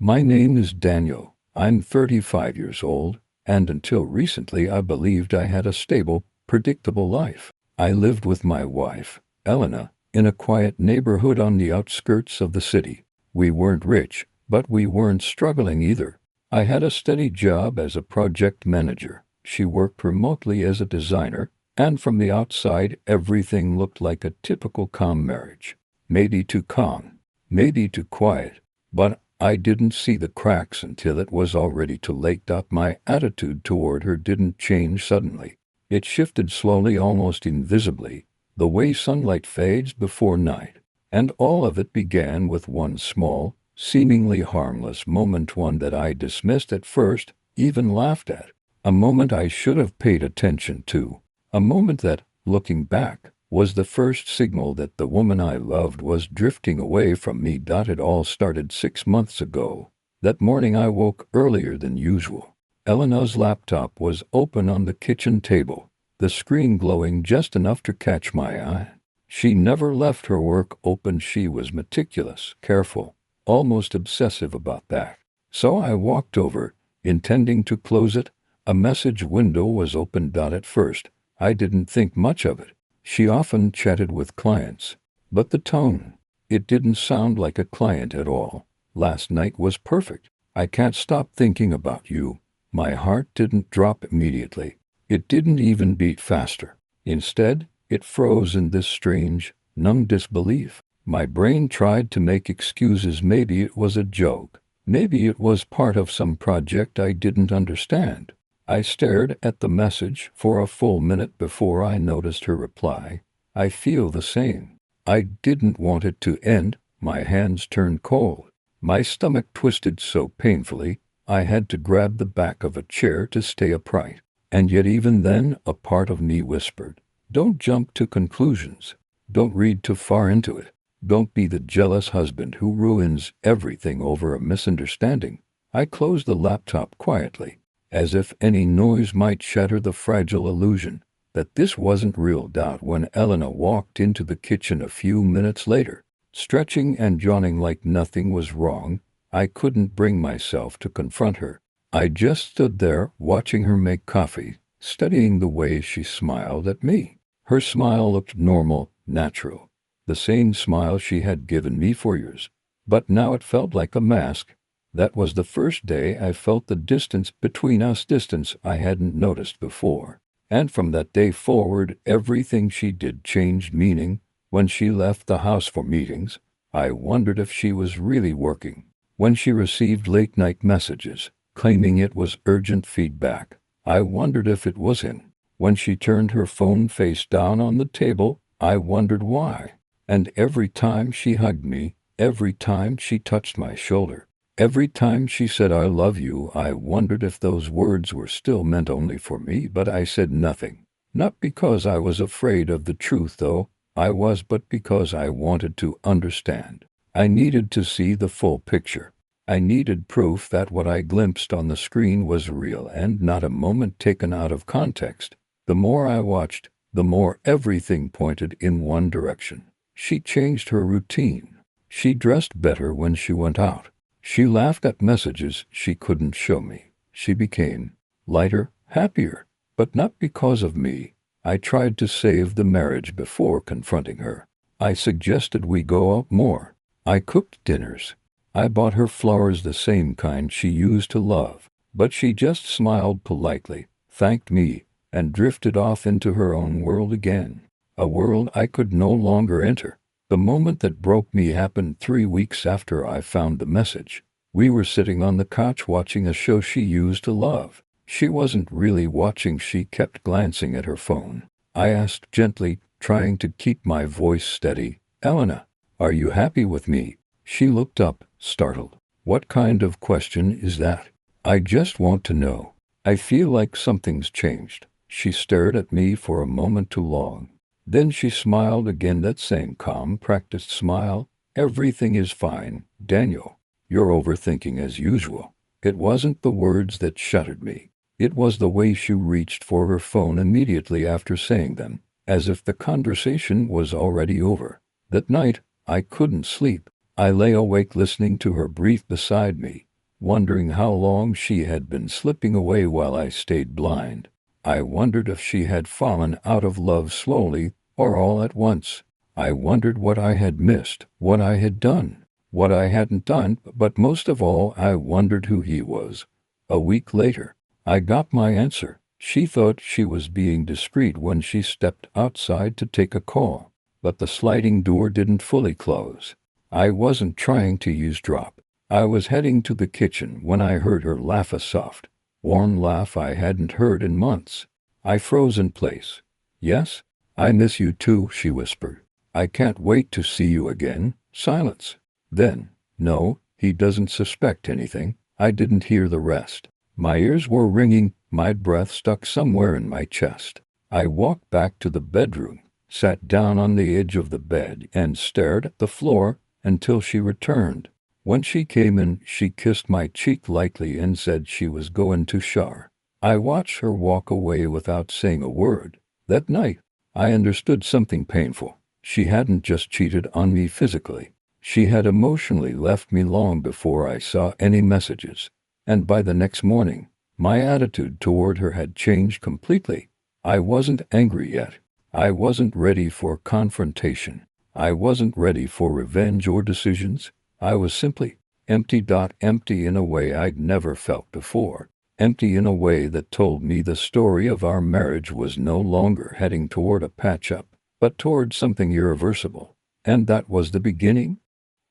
My name is Daniel. I'm 35 years old, and until recently I believed I had a stable, predictable life. I lived with my wife, Elena, in a quiet neighborhood on the outskirts of the city. We weren't rich, but we weren't struggling either. I had a steady job as a project manager. She worked remotely as a designer, and from the outside everything looked like a typical calm marriage. Maybe too calm, maybe too quiet, but I didn't see the cracks until it was already too late. My attitude toward her didn't change suddenly. It shifted slowly, almost invisibly, the way sunlight fades before night. And all of it began with one small, seemingly harmless moment, one that I dismissed at first, even laughed at. A moment I should have paid attention to. A moment that, looking back, was the first signal that the woman I loved was drifting away from me. It all started 6 months ago. That morning I woke earlier than usual. Elena's laptop was open on the kitchen table, the screen glowing just enough to catch my eye. She never left her work open. She was meticulous, careful, almost obsessive about that. So I walked over, intending to close it. A message window was open. At first, I didn't think much of it. She often chatted with clients, but the tone, it didn't sound like a client at all. Last night was perfect. I can't stop thinking about you. My heart didn't drop immediately. It didn't even beat faster. Instead, it froze in this strange, numb disbelief. My brain tried to make excuses. Maybe it was a joke. Maybe it was part of some project I didn't understand. I stared at the message for a full minute before I noticed her reply. I feel the same. I didn't want it to end. My hands turned cold. My stomach twisted so painfully, I had to grab the back of a chair to stay upright. And yet even then, a part of me whispered, don't jump to conclusions. Don't read too far into it. Don't be the jealous husband who ruins everything over a misunderstanding. I closed the laptop quietly, as if any noise might shatter the fragile illusion that this wasn't real. When Elena walked into the kitchen a few minutes later, stretching and yawning like nothing was wrong, I couldn't bring myself to confront her. I just stood there, watching her make coffee, studying the way she smiled at me. Her smile looked normal, natural, the same smile she had given me for years. But now it felt like a mask. That was the first day I felt the distance between us, distance I hadn't noticed before. And from that day forward, everything she did changed meaning. When she left the house for meetings, I wondered if she was really working. When she received late-night messages, claiming it was urgent feedback, I wondered if it was in. When she turned her phone face down on the table, I wondered why. And every time she hugged me, every time she touched my shoulder, every time she said I love you, I wondered if those words were still meant only for me. But I said nothing. Not because I was afraid of the truth, though I was, but because I wanted to understand. I needed to see the full picture. I needed proof that what I glimpsed on the screen was real and not a moment taken out of context. The more I watched, the more everything pointed in one direction. She changed her routine. She dressed better when she went out. She laughed at messages she couldn't show me. She became lighter, happier, but not because of me. I tried to save the marriage before confronting her. I suggested we go out more. I cooked dinners. I bought her flowers, the same kind she used to love. But she just smiled politely, thanked me, and drifted off into her own world again. A world I could no longer enter. The moment that broke me happened 3 weeks after I found the message. We were sitting on the couch watching a show she used to love. She wasn't really watching, she kept glancing at her phone. I asked gently, trying to keep my voice steady, Elena, are you happy with me? She looked up, startled. What kind of question is that? I just want to know. I feel like something's changed. She stared at me for a moment too long. Then she smiled again, that same calm, practiced smile. Everything is fine, Daniel. You're overthinking as usual. It wasn't the words that shattered me. It was the way she reached for her phone immediately after saying them, as if the conversation was already over. That night, I couldn't sleep. I lay awake listening to her breathe beside me, wondering how long she had been slipping away while I stayed blind. I wondered if she had fallen out of love slowly or all at once. I wondered what I had missed, what I had done, what I hadn't done, but most of all, I wondered who he was. A week later, I got my answer. She thought she was being discreet when she stepped outside to take a call, but the sliding door didn't fully close. I wasn't trying to eavesdrop. I was heading to the kitchen when I heard her laugh, a soft, warm laugh I hadn't heard in months. I froze in place. "Yes, I miss you too," she whispered. "I can't wait to see you again." Silence. Then, "No, he doesn't suspect anything." I didn't hear the rest. My ears were ringing, my breath stuck somewhere in my chest. I walked back to the bedroom, sat down on the edge of the bed, and stared at the floor until she returned. When she came in, she kissed my cheek lightly and said she was going to shower. I watched her walk away without saying a word. That night, I understood something painful. She hadn't just cheated on me physically. She had emotionally left me long before I saw any messages. And by the next morning, my attitude toward her had changed completely. I wasn't angry yet. I wasn't ready for confrontation. I wasn't ready for revenge or decisions. I was simply empty. Empty in a way I'd never felt before. Empty in a way that told me the story of our marriage was no longer heading toward a patch-up, but toward something irreversible. And that was the beginning.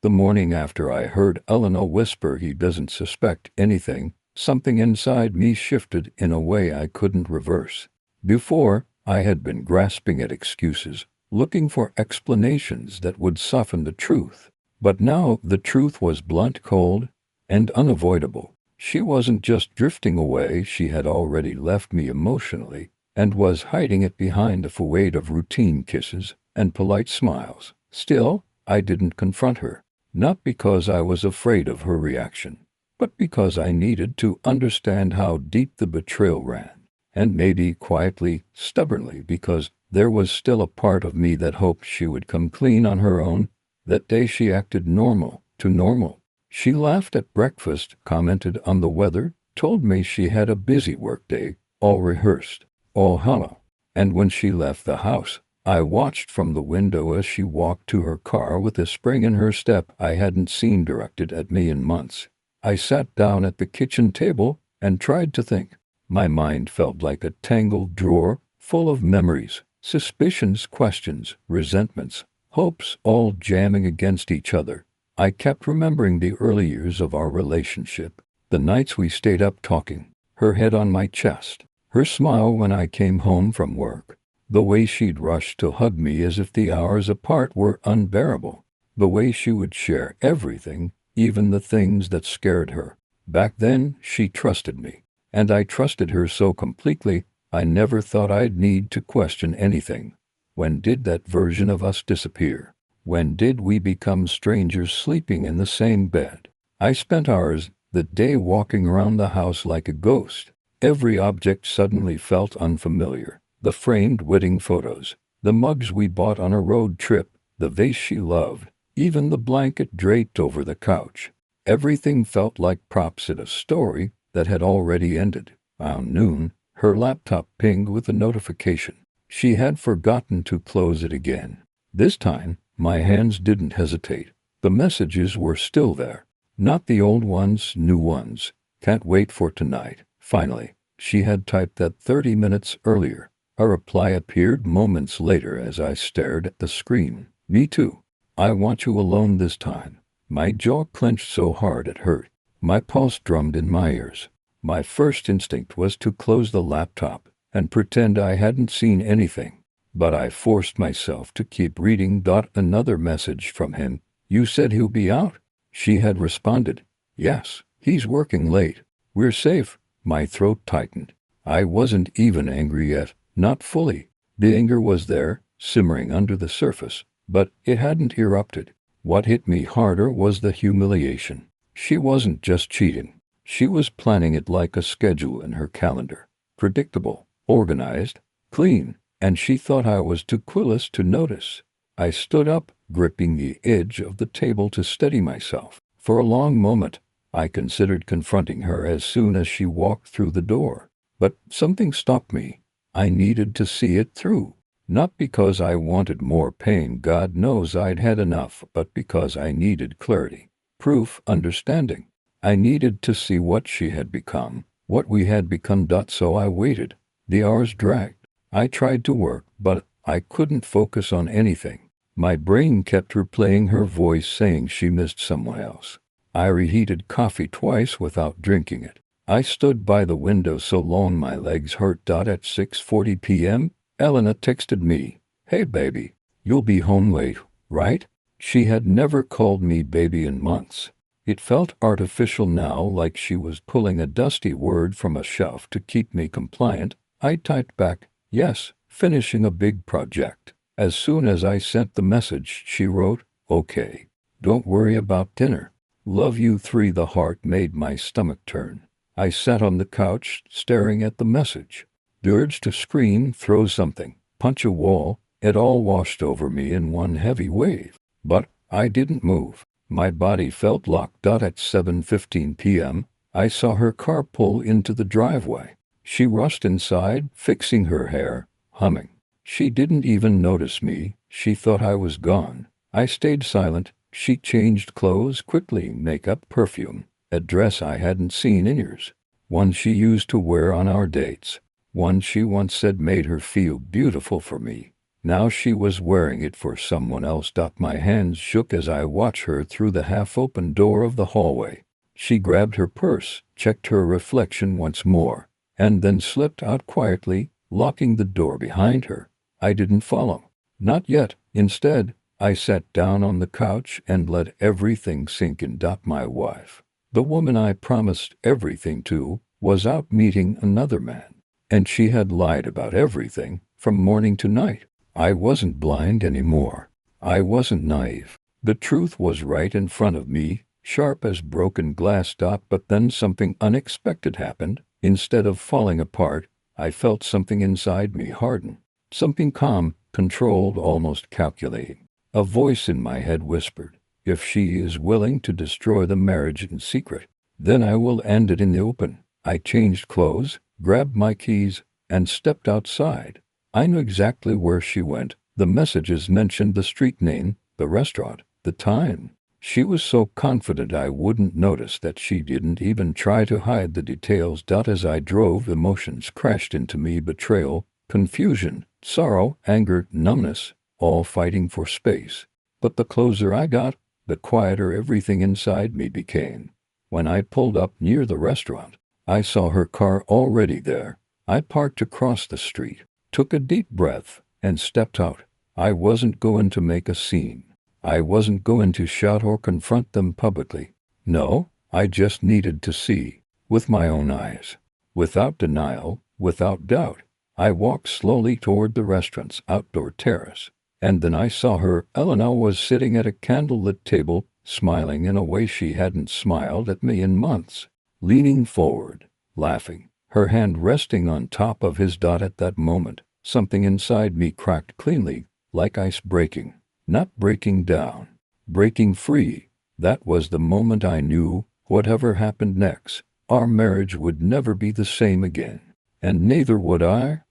The morning after I heard Elena whisper he doesn't suspect anything, something inside me shifted in a way I couldn't reverse. Before, I had been grasping at excuses, looking for explanations that would soften the truth. But now the truth was blunt, cold, and unavoidable. She wasn't just drifting away, she had already left me emotionally, and was hiding it behind a facade of routine kisses and polite smiles. Still, I didn't confront her. Not because I was afraid of her reaction, but because I needed to understand how deep the betrayal ran. And maybe quietly, stubbornly, because there was still a part of me that hoped she would come clean on her own. That day she acted normal, too normal. She laughed at breakfast, commented on the weather, told me she had a busy workday, all rehearsed, all hollow. And when she left the house, I watched from the window as she walked to her car with a spring in her step I hadn't seen directed at me in months. I sat down at the kitchen table and tried to think. My mind felt like a tangled drawer full of memories, suspicions, questions, resentments, hopes, all jamming against each other. I kept remembering the early years of our relationship, the nights we stayed up talking, her head on my chest, her smile when I came home from work. The way she'd rush to hug me as if the hours apart were unbearable. The way she would share everything, even the things that scared her. Back then, she trusted me, and I trusted her so completely, I never thought I'd need to question anything. When did that version of us disappear? When did we become strangers sleeping in the same bed? I spent hours that day walking around the house like a ghost. Every object suddenly felt unfamiliar. The framed wedding photos, the mugs we bought on a road trip, the vase she loved, even the blanket draped over the couch. Everything felt like props in a story that had already ended. Around noon, her laptop pinged with a notification. She had forgotten to close it again. This time, my hands didn't hesitate. The messages were still there. Not the old ones, new ones. "Can't wait for tonight." Finally, she had typed that 30 minutes earlier. A reply appeared moments later as I stared at the screen. "Me too. I want you alone this time." My jaw clenched so hard it hurt. My pulse drummed in my ears. My first instinct was to close the laptop and pretend I hadn't seen anything. But I forced myself to keep reading. Another message from him. "You said he'll be out?" She had responded. "Yes, he's working late. We're safe." My throat tightened. I wasn't even angry yet. Not fully. The anger was there, simmering under the surface, but it hadn't erupted. What hit me harder was the humiliation. She wasn't just cheating. She was planning it like a schedule in her calendar. Predictable, organized, clean, and she thought I was too clueless to notice. I stood up, gripping the edge of the table to steady myself. For a long moment, I considered confronting her as soon as she walked through the door. But something stopped me. I needed to see it through. Not because I wanted more pain, God knows I'd had enough, but because I needed clarity, proof, understanding. I needed to see what she had become, what we had become. So I waited. The hours dragged. I tried to work, but I couldn't focus on anything. My brain kept replaying her voice saying she missed someone else. I reheated coffee twice without drinking it. I stood by the window so long my legs hurt. At 6:40 p.m., Elena texted me, "Hey baby, you'll be home late, right?" She had never called me baby in months. It felt artificial now, like she was pulling a dusty word from a shelf to keep me compliant. I typed back, "Yes, finishing a big project." As soon as I sent the message, she wrote, "Okay. Don't worry about dinner. Love you 3." The heart made my stomach turn. I sat on the couch, staring at the message. The urge to scream, throw something, punch a wall, it all washed over me in one heavy wave. But I didn't move. My body felt locked. At 7:15 p.m., I saw her car pull into the driveway. She rushed inside, fixing her hair, humming. She didn't even notice me. She thought I was gone. I stayed silent. She changed clothes quickly, makeup, perfume, a dress I hadn't seen in years. One she used to wear on our dates. One she once said made her feel beautiful for me. Now she was wearing it for someone else. My hands shook as I watched her through the half-open door of the hallway. She grabbed her purse, checked her reflection once more, and then slipped out quietly, locking the door behind her. I didn't follow. Not yet. Instead, I sat down on the couch and let everything sink in. My wife, the woman I promised everything to, was out meeting another man. And she had lied about everything, from morning to night. I wasn't blind anymore. I wasn't naive. The truth was right in front of me, sharp as broken glass. But then something unexpected happened. Instead of falling apart, I felt something inside me harden. Something calm, controlled, almost calculating. A voice in my head whispered, "If she is willing to destroy the marriage in secret, then I will end it in the open." I changed clothes, grabbed my keys, and stepped outside. I knew exactly where she went. The messages mentioned the street name, the restaurant, the time. She was so confident I wouldn't notice that she didn't even try to hide the details. As I drove, emotions crashed into me: betrayal, confusion, sorrow, anger, numbness, all fighting for space. But the closer I got, the quieter everything inside me became. When I pulled up near the restaurant, I saw her car already there. I parked across the street, took a deep breath, and stepped out. I wasn't going to make a scene. I wasn't going to shout or confront them publicly. No, I just needed to see, with my own eyes. Without denial, without doubt, I walked slowly toward the restaurant's outdoor terrace. And then I saw her. Elena was sitting at a candlelit table, smiling in a way she hadn't smiled at me in months. Leaning forward, laughing, her hand resting on top of his. At that moment, something inside me cracked cleanly, like ice breaking. Not breaking down, breaking free. That was the moment I knew, whatever happened next, our marriage would never be the same again. And neither would I.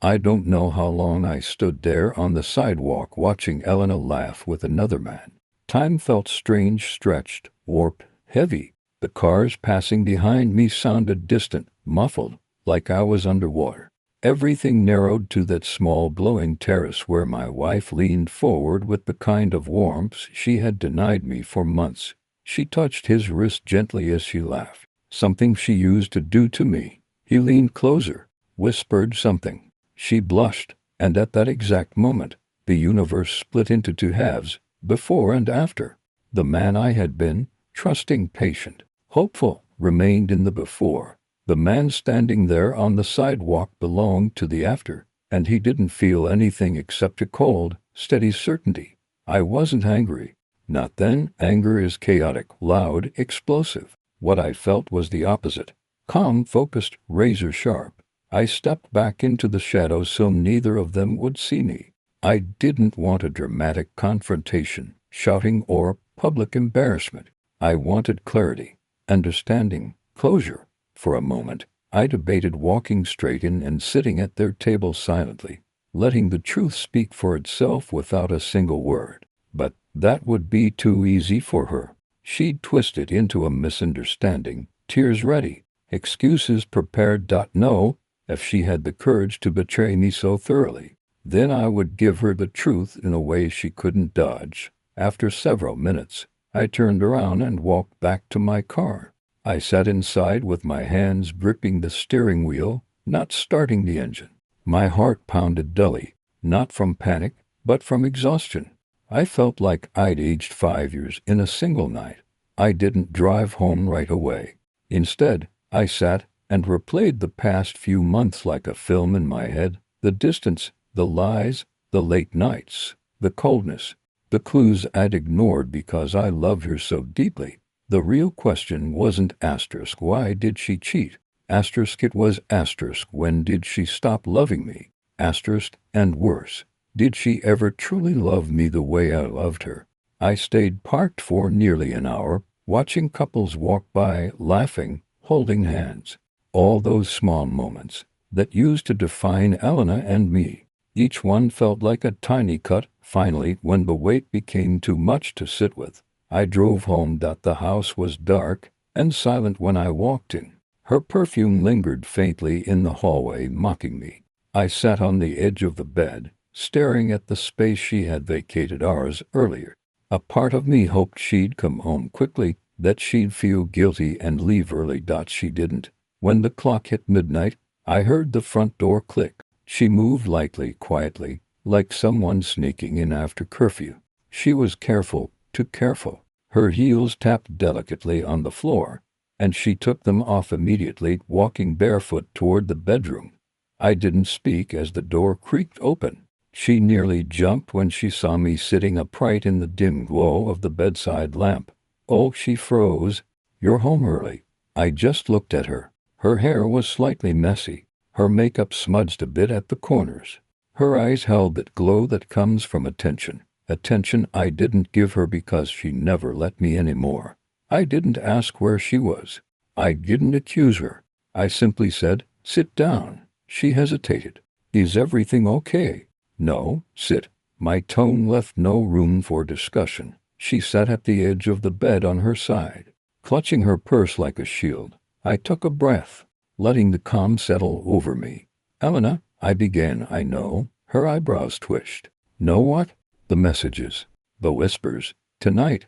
I don't know how long I stood there on the sidewalk watching Elena laugh with another man. Time felt strange, stretched, warped, heavy. The cars passing behind me sounded distant, muffled, like I was underwater. Everything narrowed to that small glowing terrace where my wife leaned forward with the kind of warmth she had denied me for months. She touched his wrist gently as she laughed, something she used to do to me. He leaned closer, whispered something. She blushed, and at that exact moment, the universe split into two halves, before and after. The man I had been, trusting, patient, hopeful, remained in the before. The man standing there on the sidewalk belonged to the after, and he didn't feel anything except a cold, steady certainty. I wasn't angry. Not then. Anger is chaotic, loud, explosive. What I felt was the opposite. Calm, focused, razor sharp. I stepped back into the shadows so neither of them would see me. I didn't want a dramatic confrontation, shouting, or public embarrassment. I wanted clarity. understanding, closure. For a moment, I debated walking straight in and sitting at their table silently, letting the truth speak for itself without a single word. But that would be too easy for her. She'd twist it into a misunderstanding, tears ready, excuses prepared. No, if she had the courage to betray me so thoroughly, then I would give her the truth in a way she couldn't dodge. After several minutes, I turned around and walked back to my car. I sat inside with my hands gripping the steering wheel, not starting the engine. My heart pounded dully, not from panic, but from exhaustion. I felt like I'd aged 5 years in a single night. I didn't drive home right away. Instead, I sat and replayed the past few months like a film in my head. The distance, the lies, the late nights, the coldness, the clues I'd ignored because I loved her so deeply. The real question wasn't asterisk why did she cheat? Asterisk it was asterisk when did she stop loving me? Asterisk, and worse, did she ever truly love me the way I loved her? I stayed parked for nearly an hour, watching couples walk by, laughing, holding hands. All those small moments that used to define Elena and me. Each one felt like a tiny cut. Finally, when the weight became too much to sit with, I drove home. The house was dark and silent when I walked in. Her perfume lingered faintly in the hallway, mocking me. I sat on the edge of the bed, staring at the space she had vacated hours earlier. A part of me hoped she'd come home quickly, that she'd feel guilty and leave early. She didn't. When the clock hit midnight, I heard the front door click. She moved lightly, quietly, like someone sneaking in after curfew. She was careful, too careful. Her heels tapped delicately on the floor, and she took them off immediately, walking barefoot toward the bedroom. I didn't speak as the door creaked open. She nearly jumped when she saw me sitting upright in the dim glow of the bedside lamp. Oh, she froze. "You're home early." I just looked at her. Her hair was slightly messy, her makeup smudged a bit at the corners. Her eyes held that glow that comes from attention. Attention I didn't give her because she never let me anymore. I didn't ask where she was. I didn't accuse her. I simply said, "Sit down." She hesitated. "Is everything okay?" "No, sit." My tone left no room for discussion. She sat at the edge of the bed on her side, clutching her purse like a shield. I took a breath, letting the calm settle over me. "Elena," I began. "I know." Her eyebrows twitched. "Know what?" "The messages. The whispers. Tonight."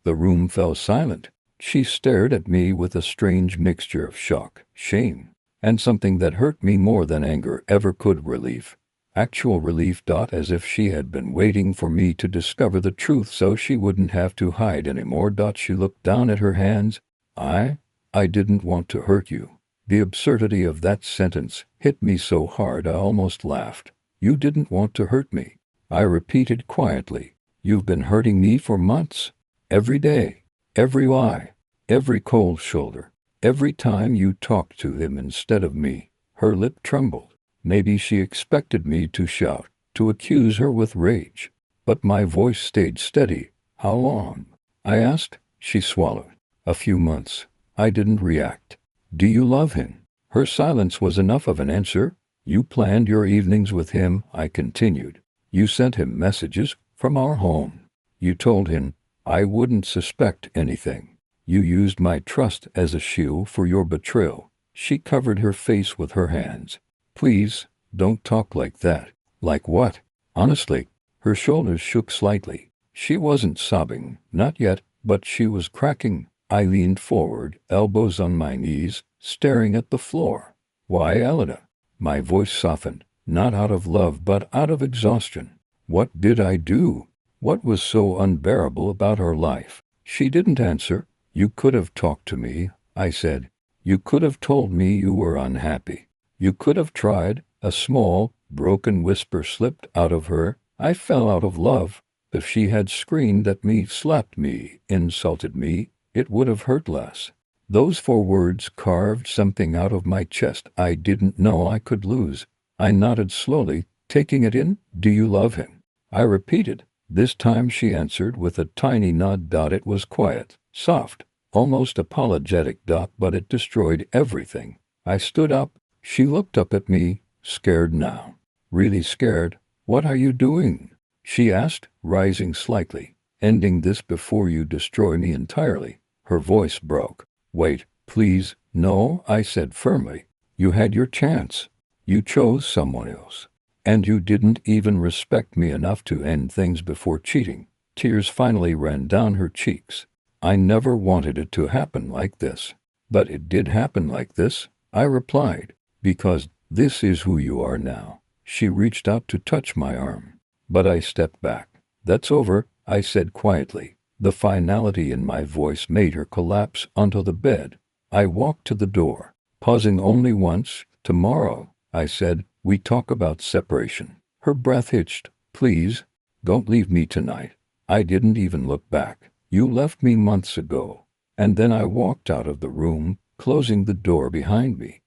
The room fell silent. She stared at me with a strange mixture of shock, shame, and something that hurt me more than anger ever could. Relief. Actual relief. As if she had been waiting for me to discover the truth so she wouldn't have to hide anymore. She looked down at her hands. I didn't want to hurt you." The absurdity of that sentence hit me so hard I almost laughed. "You didn't want to hurt me," I repeated quietly. "You've been hurting me for months. Every day, every lie, every cold shoulder, every time you talked to him instead of me." Her lip trembled. Maybe she expected me to shout, to accuse her with rage. But my voice stayed steady. "How long?" I asked. She swallowed. "A few months." I didn't react. "Do you love him?" Her silence was enough of an answer. "You planned your evenings with him," I continued. "You sent him messages from our home. You told him I wouldn't suspect anything. You used my trust as a shield for your betrayal." She covered her face with her hands. "Please, don't talk like that." "Like what?" "Honestly." Her shoulders shook slightly. She wasn't sobbing, not yet, but she was cracking. I leaned forward, elbows on my knees, staring at the floor. "Why, Elena?" My voice softened, not out of love but out of exhaustion. What did I do? What was so unbearable about her life? She didn't answer. "You could have talked to me," I said. "You could have told me you were unhappy. You could have tried." A small, broken whisper slipped out of her. I fell out of love. If she had screamed at me, slapped me, insulted me, it would have hurt less. Those 4 words carved something out of my chest I didn't know I could lose. I nodded slowly, taking it in. "Do you love him?" I repeated. This time she answered with a tiny nod. It was quiet, soft, almost apologetic, but it destroyed everything. I stood up. She looked up at me, scared now. Really scared. What are you doing? She asked, rising slightly. Ending this before you destroy me entirely. Her voice broke. Wait, please. No, I said firmly. You had your chance. You chose someone else. And you didn't even respect me enough to end things before cheating. Tears finally ran down her cheeks. I never wanted it to happen like this. But it did happen like this, I replied. Because this is who you are now. She reached out to touch my arm. But I stepped back. That's over, I said quietly. The finality in my voice made her collapse onto the bed. I walked to the door, pausing only once. Tomorrow, I said, we talk about separation. Her breath hitched. Please, don't leave me tonight. I didn't even look back. You left me months ago. And then I walked out of the room, closing the door behind me.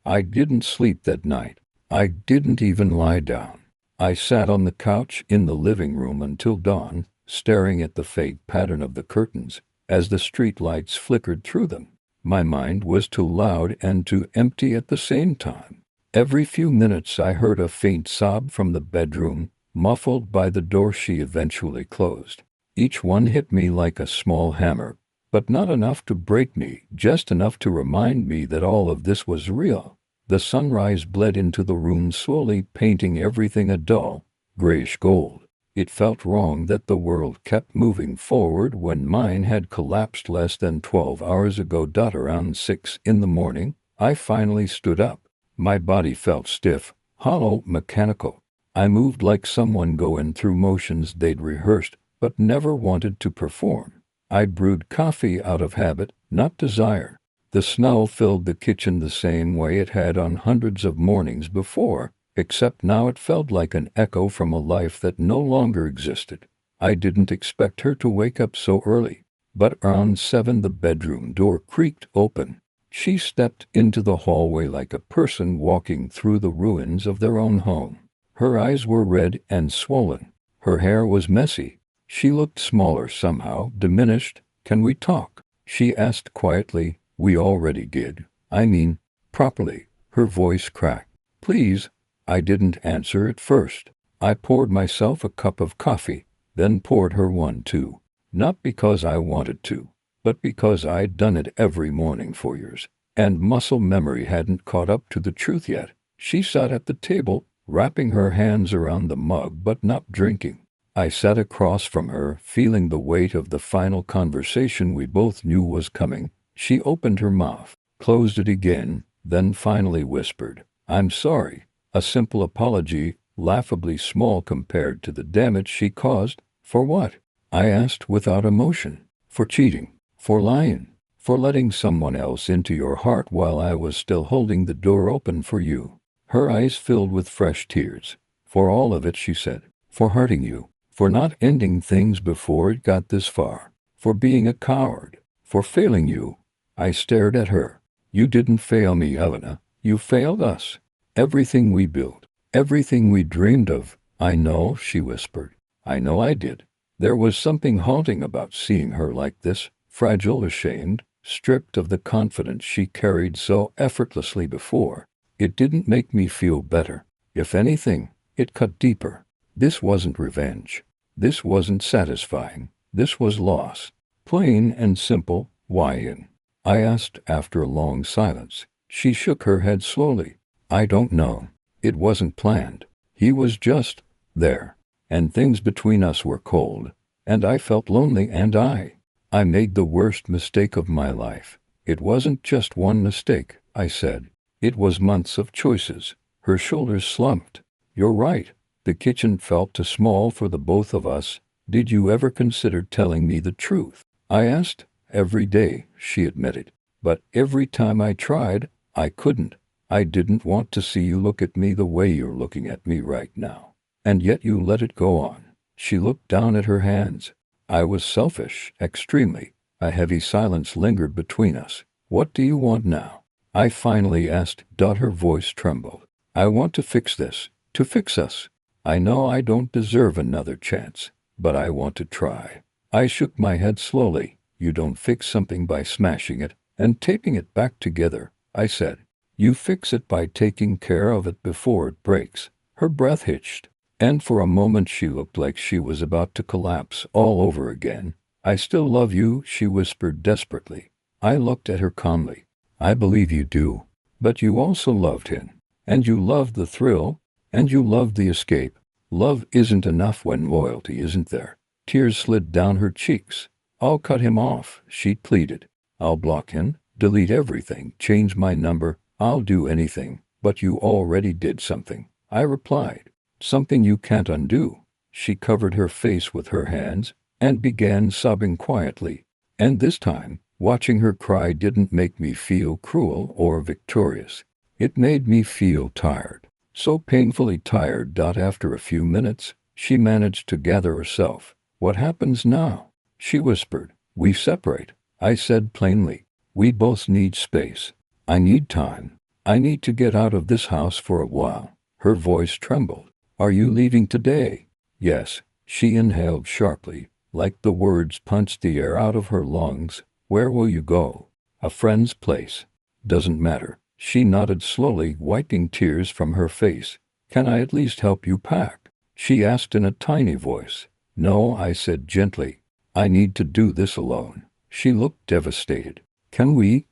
I didn't sleep that night. I didn't even lie down. I sat on the couch in the living room until dawn, staring at the faint pattern of the curtains as the street lights flickered through them. My mind was too loud and too empty at the same time. Every few minutes I heard a faint sob from the bedroom, muffled by the door she eventually closed. Each one hit me like a small hammer, but not enough to break me, just enough to remind me that all of this was real. The sunrise bled into the room, slowly painting everything a dull, grayish gold. It felt wrong that the world kept moving forward when mine had collapsed less than 12 hours ago. Around 6 in the morning, I finally stood up. My body felt stiff, hollow, mechanical. I moved like someone going through motions they'd rehearsed but never wanted to perform. I brewed coffee out of habit, not desire. The smell filled the kitchen the same way it had on hundreds of mornings before, except now it felt like an echo from a life that no longer existed. I didn't expect her to wake up so early, but around 7 the bedroom door creaked open. She stepped into the hallway like a person walking through the ruins of their own home. Her eyes were red and swollen. Her hair was messy. She looked smaller somehow, diminished. Can we talk? She asked quietly. We already did. I mean, properly. Her voice cracked. Please. I didn't answer at first. I poured myself a cup of coffee, then poured her one too. Not because I wanted to, but because I'd done it every morning for years, and muscle memory hadn't caught up to the truth yet. She sat at the table, wrapping her hands around the mug but not drinking. I sat across from her, feeling the weight of the final conversation we both knew was coming. She opened her mouth, closed it again, then finally whispered, I'm sorry. A simple apology, laughably small compared to the damage she caused. For what? I asked without emotion. For cheating. For lying. For letting someone else into your heart while I was still holding the door open for you. Her eyes filled with fresh tears. For all of it, she said. For hurting you. For not ending things before it got this far. For being a coward. For failing you. I stared at her. You didn't fail me, Elena. You failed us. Everything we built. Everything we dreamed of. I know, she whispered. I know I did. There was something haunting about seeing her like this, fragile, ashamed, stripped of the confidence she carried so effortlessly before. It didn't make me feel better. If anything, it cut deeper. This wasn't revenge. This wasn't satisfying. This was loss. Plain and simple. Why in? I asked after a long silence. She shook her head slowly. I don't know. It wasn't planned. He was just there. And things between us were cold. And I felt lonely, and I made the worst mistake of my life. It wasn't just one mistake, I said. It was months of choices. Her shoulders slumped. You're right. The kitchen felt too small for the both of us. Did you ever consider telling me the truth? I asked. Every day, she admitted. But every time I tried, I couldn't. I didn't want to see you look at me the way you're looking at me right now. And yet you let it go on. She looked down at her hands. I was selfish, extremely. A heavy silence lingered between us. What do you want now? I finally asked. Her voice trembled. I want to fix this. To fix us. I know I don't deserve another chance, but I want to try. I shook my head slowly. You don't fix something by smashing it and taping it back together, I said. You fix it by taking care of it before it breaks. Her breath hitched, and for a moment she looked like she was about to collapse all over again. I still love you, she whispered desperately. I looked at her calmly. I believe you do. But you also loved him. And you loved the thrill. And you loved the escape. Love isn't enough when loyalty isn't there. Tears slid down her cheeks. I'll cut him off, she pleaded. I'll block him, delete everything, change my number. I'll do anything. But you already did something, I replied. Something you can't undo. She covered her face with her hands and began sobbing quietly. And this time, watching her cry didn't make me feel cruel or victorious. It made me feel tired. So painfully tired. After a few minutes, she managed to gather herself. What happens now? She whispered. We separate, I said plainly. We both need space. I need time. I need to get out of this house for a while. Her voice trembled. Are you leaving today? Yes. She inhaled sharply, like the words punched the air out of her lungs. Where will you go? A friend's place. Doesn't matter. She nodded slowly, wiping tears from her face. Can I at least help you pack? She asked in a tiny voice. No, I said gently. I need to do this alone. She looked devastated. Can we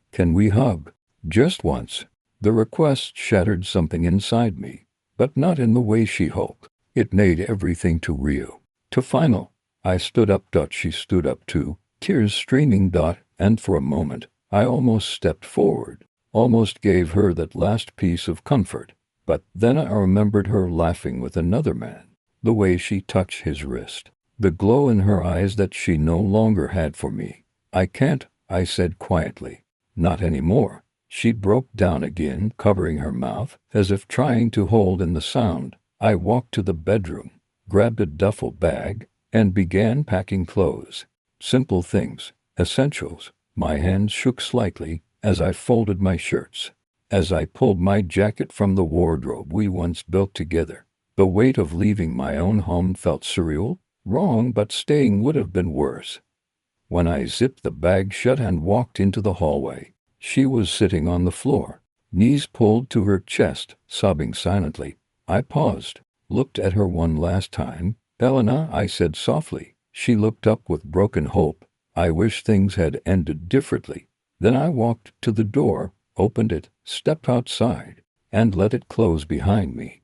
hug? Just once. The request shattered something inside me, but not in the way she hoped. It made everything too real. Too final. I stood up. She stood up too, tears streaming. And for a moment, I almost stepped forward, almost gave her that last piece of comfort. But then I remembered her laughing with another man, the way she touched his wrist, the glow in her eyes that she no longer had for me. I can't, I said quietly. Not anymore. She broke down again, covering her mouth, as if trying to hold in the sound. I walked to the bedroom, grabbed a duffel bag, and began packing clothes. Simple things, essentials. My hands shook slightly as I folded my shirts, as I pulled my jacket from the wardrobe we once built together. The weight of leaving my own home felt surreal, wrong, but staying would have been worse. When I zipped the bag shut and walked into the hallway, she was sitting on the floor, knees pulled to her chest, sobbing silently. I paused, looked at her one last time. Elena, I said softly. She looked up with broken hope. I wish things had ended differently. Then I walked to the door, opened it, stepped outside, and let it close behind me.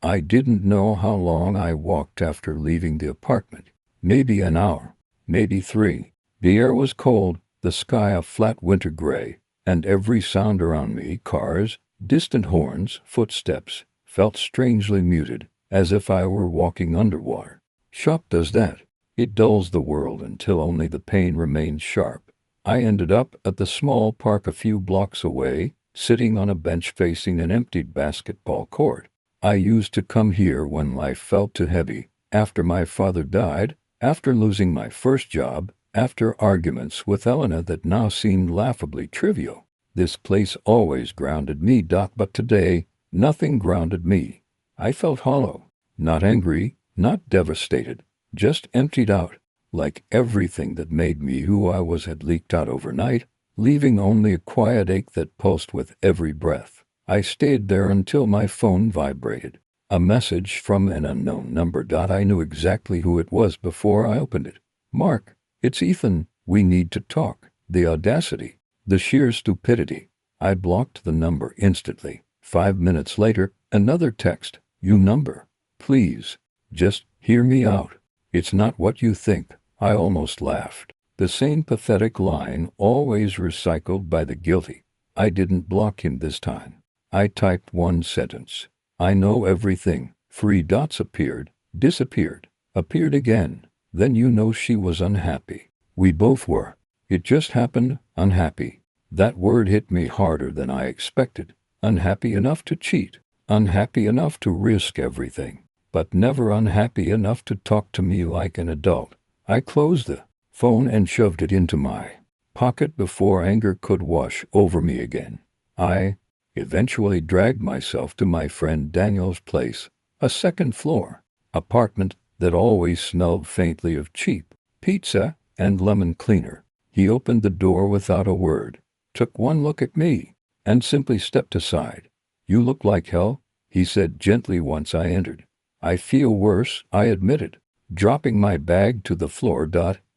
I didn't know how long I walked after leaving the apartment. Maybe an hour, maybe 3. The air was cold, the sky a flat winter gray, and every sound around me, cars, distant horns, footsteps, felt strangely muted, as if I were walking underwater. Shock does that. It dulls the world until only the pain remains sharp. I ended up at the small park a few blocks away, sitting on a bench facing an emptied basketball court. I used to come here when life felt too heavy, after my father died, after losing my first job, after arguments with Elena that now seemed laughably trivial. This place always grounded me. But today, nothing grounded me. I felt hollow, not angry, not devastated, just emptied out, like everything that made me who I was had leaked out overnight, leaving only a quiet ache that pulsed with every breath. I stayed there until my phone vibrated. A message from an unknown number. I knew exactly who it was before I opened it. Mark, it's Ethan. We need to talk. The audacity, the sheer stupidity. I blocked the number instantly. 5 minutes later, another text. You number. Please, just hear me out. It's not what you think. I almost laughed. The same pathetic line, always recycled by the guilty. I didn't block him this time. I typed one sentence. I know everything. 3 dots appeared, disappeared, appeared again. Then you know she was unhappy. We both were. It just happened, unhappy. That word hit me harder than I expected. Unhappy enough to cheat. Unhappy enough to risk everything. But never unhappy enough to talk to me like an adult. I closed the phone and shoved it into my pocket before anger could wash over me again. I eventually dragged myself to my friend Daniel's place, a second-floor apartment that always smelled faintly of cheap pizza and lemon cleaner. He opened the door without a word, took one look at me, and simply stepped aside. "You look like hell," he said gently once I entered. "I feel worse," I admitted, dropping my bag to the floor.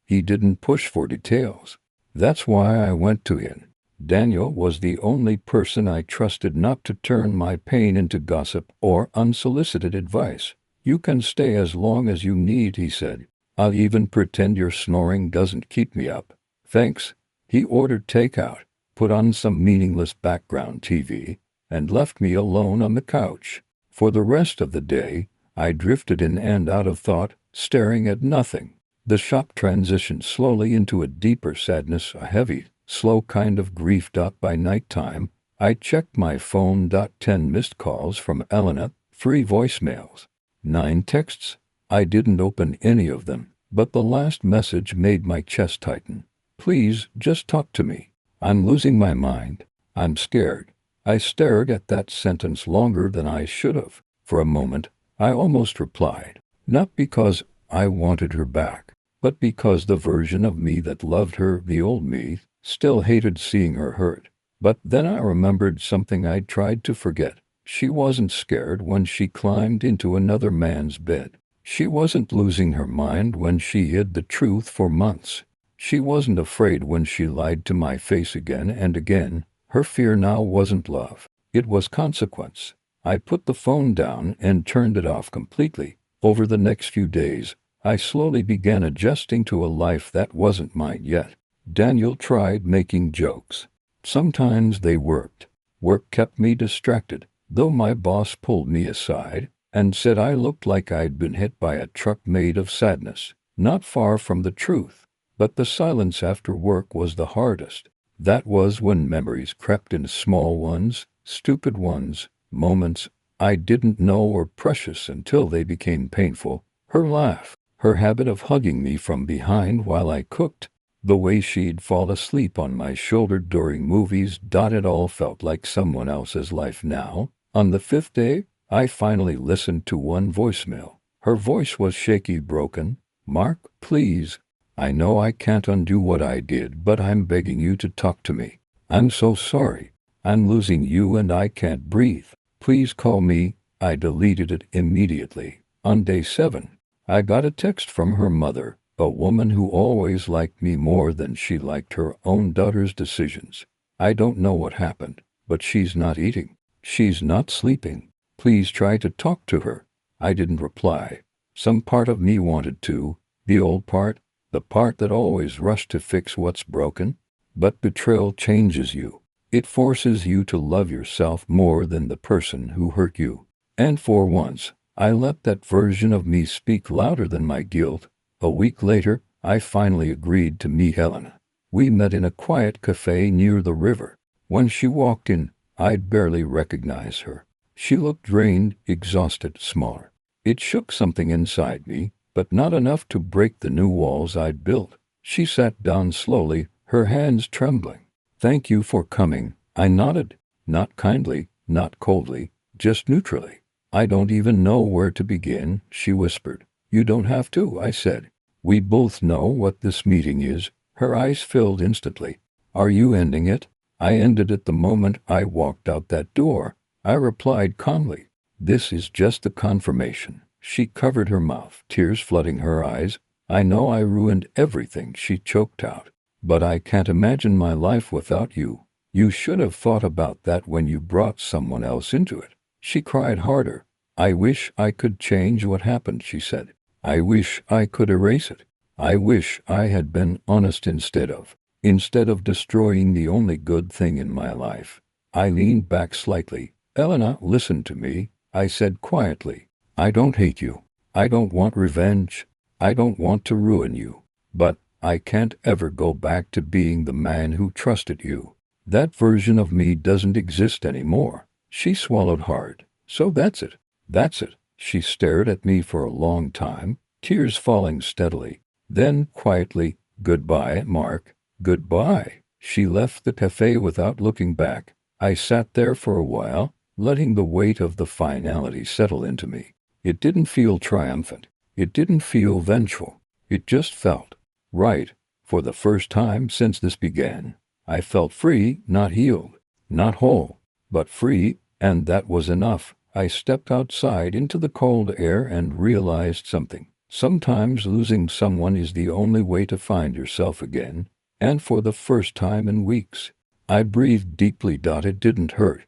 He didn't push for details. That's why I went to him. Daniel was the only person I trusted not to turn my pain into gossip or unsolicited advice. "You can stay as long as you need," he said. "I'll even pretend your snoring doesn't keep me up." "Thanks." He ordered takeout, put on some meaningless background TV, and left me alone on the couch. For the rest of the day, I drifted in and out of thought, staring at nothing. The shock transitioned slowly into a deeper sadness, a heavy, slow kind of grief. By nighttime, I checked my phone. 10 missed calls from Elena, 3 voicemails, 9 texts. I didn't open any of them, but the last message made my chest tighten. "Please, just talk to me. I'm losing my mind. I'm scared." I stared at that sentence longer than I should have. For a moment, I almost replied, not because I wanted her back, but because the version of me that loved her, the old me, still hated seeing her hurt. But then I remembered something I'd tried to forget. She wasn't scared when she climbed into another man's bed. She wasn't losing her mind when she hid the truth for months. She wasn't afraid when she lied to my face again and again. Her fear now wasn't love. It was consequence. I put the phone down and turned it off completely. Over the next few days, I slowly began adjusting to a life that wasn't mine yet. Daniel tried making jokes. Sometimes they worked. Work kept me distracted, though my boss pulled me aside and said I looked like I'd been hit by a truck made of sadness. Not far from the truth. But the silence after work was the hardest. That was when memories crept in, small ones, stupid ones, moments I didn't know were precious until they became painful. Her laugh, her habit of hugging me from behind while I cooked, the way she'd fall asleep on my shoulder during movies. It all felt like someone else's life now. On the 5th day, I finally listened to one voicemail. Her voice was shaky, broken. "Mark, please. I know I can't undo what I did, but I'm begging you to talk to me. I'm so sorry. I'm losing you and I can't breathe. Please call me." I deleted it immediately. On day 7, I got a text from her mother, a woman who always liked me more than she liked her own daughter's decisions. "I don't know what happened, but she's not eating. She's not sleeping. Please try to talk to her." I didn't reply. Some part of me wanted to, the old part, the part that always rushed to fix what's broken. But betrayal changes you. It forces you to love yourself more than the person who hurt you. And for once, I let that version of me speak louder than my guilt. A week later, I finally agreed to meet Helena. We met in a quiet cafe near the river. When she walked in, I'd barely recognize her. She looked drained, exhausted, smaller. It shook something inside me, but not enough to break the new walls I'd built. She sat down slowly, her hands trembling. "Thank you for coming," I nodded. Not kindly, not coldly, just neutrally. "I don't even know where to begin," she whispered. "You don't have to," I said. "We both know what this meeting is." Her eyes filled instantly. "Are you ending it?" "I ended it the moment I walked out that door," I replied calmly. "This is just the confirmation." She covered her mouth, tears flooding her eyes. "I know I ruined everything," she choked out. "But I can't imagine my life without you. You should have thought about that when you brought someone else into it." She cried harder. "I wish I could change what happened," she said. "I wish I could erase it. I wish I had been honest instead of destroying the only good thing in my life." I leaned back slightly. "Elena, listen to me," I said quietly. "I don't hate you. I don't want revenge. I don't want to ruin you. But I can't ever go back to being the man who trusted you. That version of me doesn't exist anymore." She swallowed hard. "So that's it. That's it." She stared at me for a long time, tears falling steadily. Then, quietly, "Goodbye, Mark. Goodbye." She left the cafe without looking back. I sat there for a while, letting the weight of the finality settle into me. It didn't feel triumphant. It didn't feel vengeful. It just felt right. For the first time since this began, I felt free, not healed, not whole, but free, and that was enough. I stepped outside into the cold air and realized something. Sometimes losing someone is the only way to find yourself again, and for the first time in weeks, I breathed deeply. It didn't hurt.